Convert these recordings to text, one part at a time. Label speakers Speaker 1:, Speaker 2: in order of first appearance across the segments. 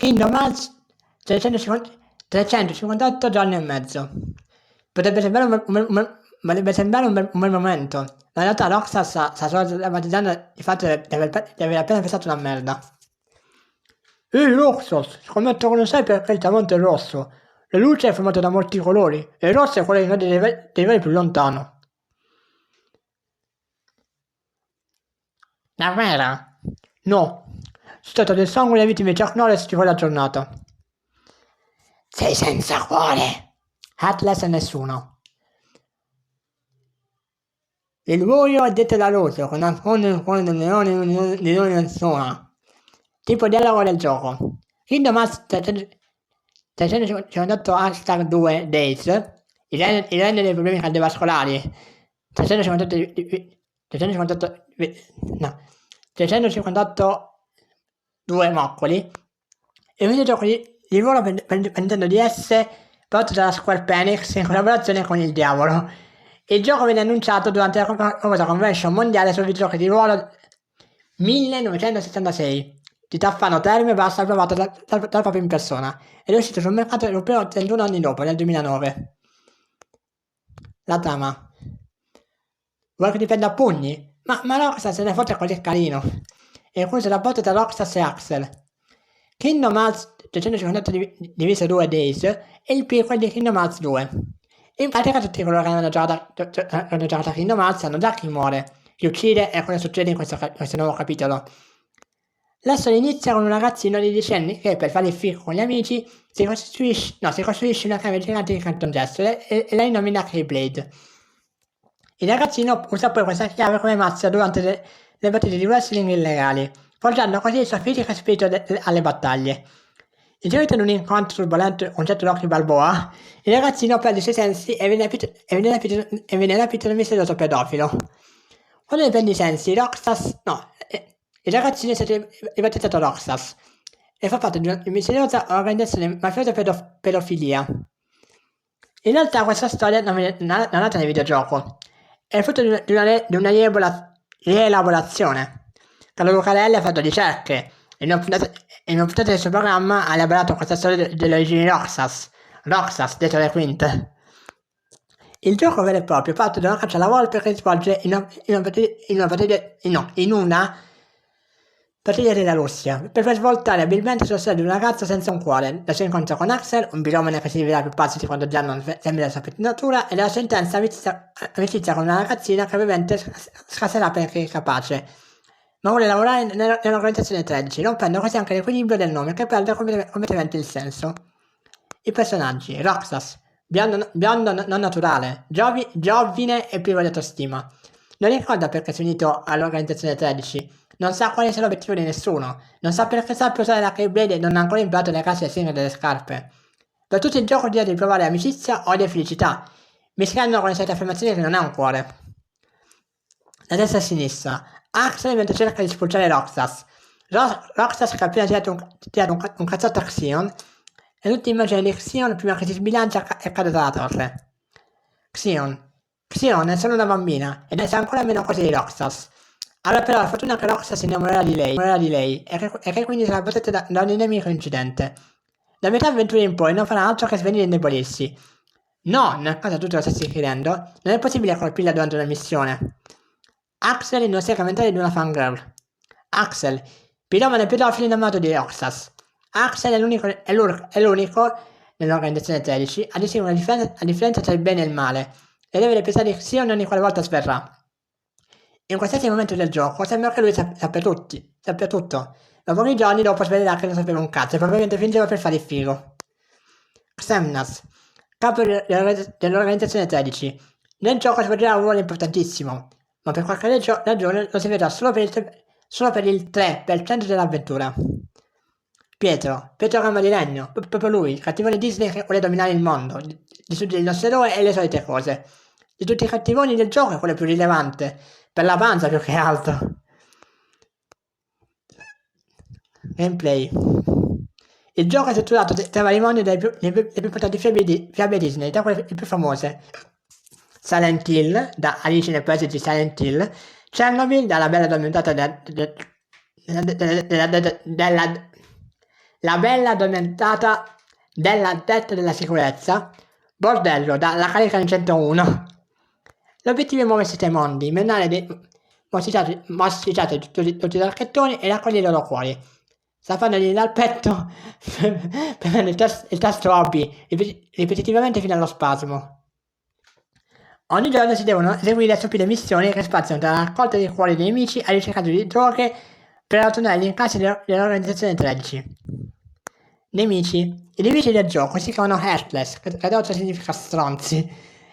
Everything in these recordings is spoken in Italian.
Speaker 1: Kingdom Hearts 358 giorni e mezzo. Potrebbe sembrare un bel momento, ma in realtà Rockstar sta solo drammatizzando il fatto di aver appena pensato una merda. Ehi Roxas, scommetto che non sai perché il tramonto è rosso. La luce è formata da molti colori, e il rosso è quello che deve vedere più lontano. Davvero? No. Si tratta del sangue delle vittime di Chuck Norris di quella giornata. Sei senza cuore. Atlas e nessuno. Il buio è detto da luce, che nasconde il cuore del leone di ogni persona. Tipo dialogo del gioco. Kingdom Hearts 358 hashtag 2 days, il regno dei problemi cardiovascolari, 358 2 moccoli, e un videogioco di ruolo per Nintendo DS prodotto dalla Square Enix in collaborazione con il diavolo. Il gioco venne annunciato durante la famosa convention mondiale sui videogiochi di ruolo 1976 di Taffano Terme, basta provato dal proprio in persona, ed è uscito sul mercato europeo 31 anni dopo, nel 2009. La trama. Vuoi che ti prenda a pugni? Ma Rockstar se ne fotte così carino. E incluso il rapporto tra Rockstar e Axel. Kingdom Hearts 358 diviso 2 Days è il prequel di Kingdom Hearts 2. In pratica tutti coloro che hanno giocato a Kingdom Hearts sanno già chi muore, chi uccide e cosa succede in questo nuovo capitolo. La storia inizia con un ragazzino di 10 anni che, per fare il figo con gli amici, si costruisce una cave gigante di cartongesso e la rinomina Keyblade. Il ragazzino usa poi questa chiave come mazza durante le partite di wrestling illegali, forgiando così il suo fisico e spirito alle battaglie. In seguito ad un incontro turbolento con certo Rocky Balboa, il ragazzino perde i suoi sensi e viene rapito da un misterioso pedofilo. Quando ne prende i sensi, il ragazzino è stato ribattezzato Roxas e fa parte di una misteriosa organizzazione mafiosa pedofilia. In realtà questa storia non è nata nel videogioco, è il frutto di una rielaborazione. Carlo Lucarelli ha fatto ricerche e in una puntata del suo programma ha elaborato questa storia delle origini Roxas, detto le quinte. Il gioco vero e proprio parte da una caccia alla volpe che si svolge in una partita della Russia, per far svoltare abilmente sulla storia di una ragazza senza un cuore, la sua incontro con Axel, un piromane che si rivela più pazzo di quando già non sembra la sua natura, e la sua intensa amicizia con una ragazzina che ovviamente scasserà perché è capace, ma vuole lavorare nell'organizzazione 13, rompendo così anche l'equilibrio del nome che perde completamente il senso. I personaggi: Roxas, biondo non naturale, giovine e privo di autostima. Non ricorda perché si è unito all'organizzazione 13, non sa quale sia l'obiettivo di nessuno, non sa perché sappia usare la Keyblade e non ha ancora imparato le case e segno delle scarpe. Per tutto il gioco dirà di provare amicizia, odio e felicità, mischiando con le solite affermazioni che non ha un cuore. Da destra a sinistra, Axel mentre cerca di spulciare Roxas. Roxas che ha appena tirato un cazzotto a Xion, e l'ultima immagine di Xion prima che si sbilancia e cade dalla torre. Xion è solo una bambina ed è ancora meno così di Roxas. Avrà però la fortuna che Roxas si innamorerà di lei e che quindi sarà protetta da un nemico incidente. Da metà avventura in poi non farà altro che svenire e indebolirsi. No, nel caso tu te lo stessi chiedendo, non è possibile colpirla durante una missione. Axel non sia mentale di una fangirl. Axel, piromane pedofilo innamorato di Roxas. Axel è l'unico nell'organizzazione 13 a distinguere la differenza tra il bene e il male, e deve pensare di Xion ogni qualvolta sverrà. In qualsiasi momento del gioco sembra che lui sappia tutto, ma pochi giorni dopo svelerà che non sapeva un cazzo e probabilmente fingeva per fare il figo. Xemnas, capo dell'organizzazione 13. Nel gioco svolgerà un ruolo importantissimo, ma per qualche ragione lo si vedrà solo per il 3% dell'avventura. Pietro Gamma di Legno, proprio lui, il cattivone Disney che vuole dominare il mondo, distruggere il nostro eroe e le solite cose. Di tutti i cattivoni del gioco è quello più rilevante, per la panza più che altro. Gameplay. Il gioco è strutturato tra vari mondi delle più importanti fiabe Disney, da quelle più famose. Silent Hill, da Alice nel paese di Silent Hill, Chernobyl, dalla bella addormentata della La bella addormentata della detta della sicurezza, bordello dalla carica in 101. L'obiettivo è muoversi tra i mondi, menare dei mostriciati tutti da archettoni e raccogliere i loro cuori. Zappandogli dal petto, premendo il tasto AB ripetitivamente fino allo spasmo. Ogni giorno si devono eseguire stupide missioni che spaziano dalla raccolta dei cuori dei nemici alla ricerca di droghe per ottenere gli incassi delle organizzazioni tragici. Nemici. I nemici del gioco si chiamano Heartless, che tradotto significa stronzi,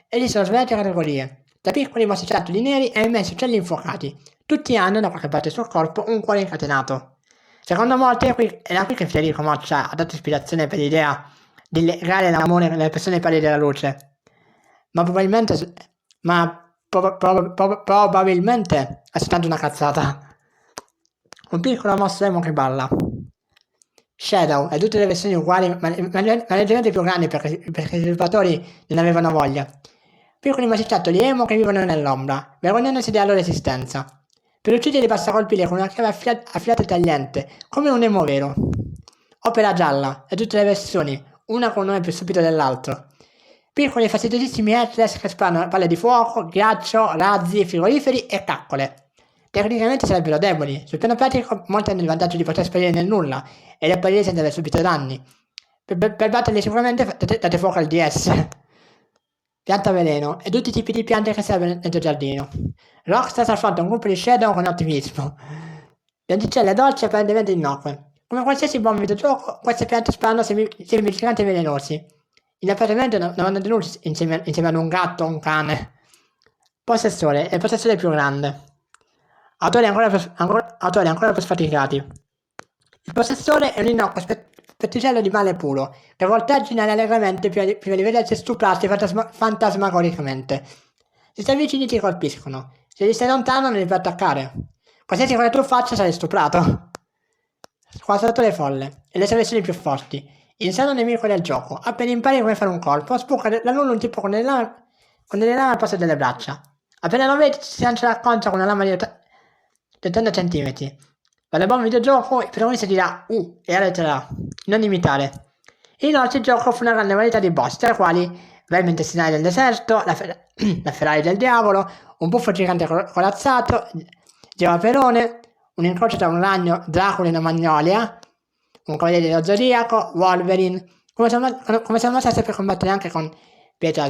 Speaker 1: e gli sono svariate categorie, da piccoli mostriciattoli neri e immensi uccelli infuocati. Tutti hanno da qualche parte sul corpo un cuore incatenato. Secondo molti è da qui che Federico Moccia ha dato ispirazione per l'idea di legare l'amore delle persone pari della luce. Ma probabilmente è soltanto una cazzata. Un piccolo mostro emo che balla. Shadow è tutte le versioni uguali ma leggermente più grandi perché i sviluppatori non avevano voglia. Piccoli mostriciattoli emo che vivono nell'ombra, vergognandosi della loro esistenza. Per ucciderli basta colpire con una chiave affilata e tagliente, come un emo vero. Opera gialla è tutte le versioni, una con un nome più stupido dell'altro. Piccoli e fastidiosissimi Heartless che sparano palle di fuoco, ghiaccio, razzi, frigoriferi e caccole. Tecnicamente sarebbero deboli, sul piano pratico molti hanno il vantaggio di poter sparire nel nulla ed apparire senza aver subito danni. Per batterli sicuramente date fuoco al DS. Pianta veleno e tutti i tipi di piante che servono nel tuo giardino. Rockstar affronta un gruppo di Shadow con ottimismo. Pianticelle dolci e apparentemente innocue. Come qualsiasi buon videogioco, queste piante sparano semi giganti e velenosi. In appartamento non vanno tenuti insieme ad un gatto o un cane. Possessore è il possessore più grande. Autori ancora più sfaticati. Il possessore è un innocuo spetticello di male puro, che volteggia allegramente prima di vedersi stuprati fantasmagoricamente. Se stai vicini ti colpiscono, se gli stai lontano non li puoi attaccare. Qualsiasi cosa tu faccia sarai stuprato. Squadratore folle e le sue versioni più forti. Insano nemico del gioco, appena impari come fare un colpo, spucca da nulla un tipo con delle lame al posto delle braccia. Appena lo vedi si lancia la concia con una lama di 80 cm. Quando è buon videogioco, il protagonista dirà e arreterà, non imitare. Inoltre il gioco offre una grande varietà di boss, tra i quali vermi intestinali del deserto, la Ferrari del diavolo, un buffo gigante corazzato, Geo Perone, un incrocio tra un ragno, Dracula e una magnolia, un cavaliere dello zodiaco, Wolverine, come se mostrasse per combattere anche con Pietro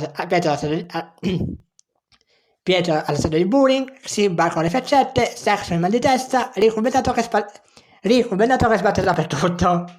Speaker 1: alla statua di Buring, Silbar con le faccette, Sex con il mal di testa, Rico Bendato che sbatte dappertutto.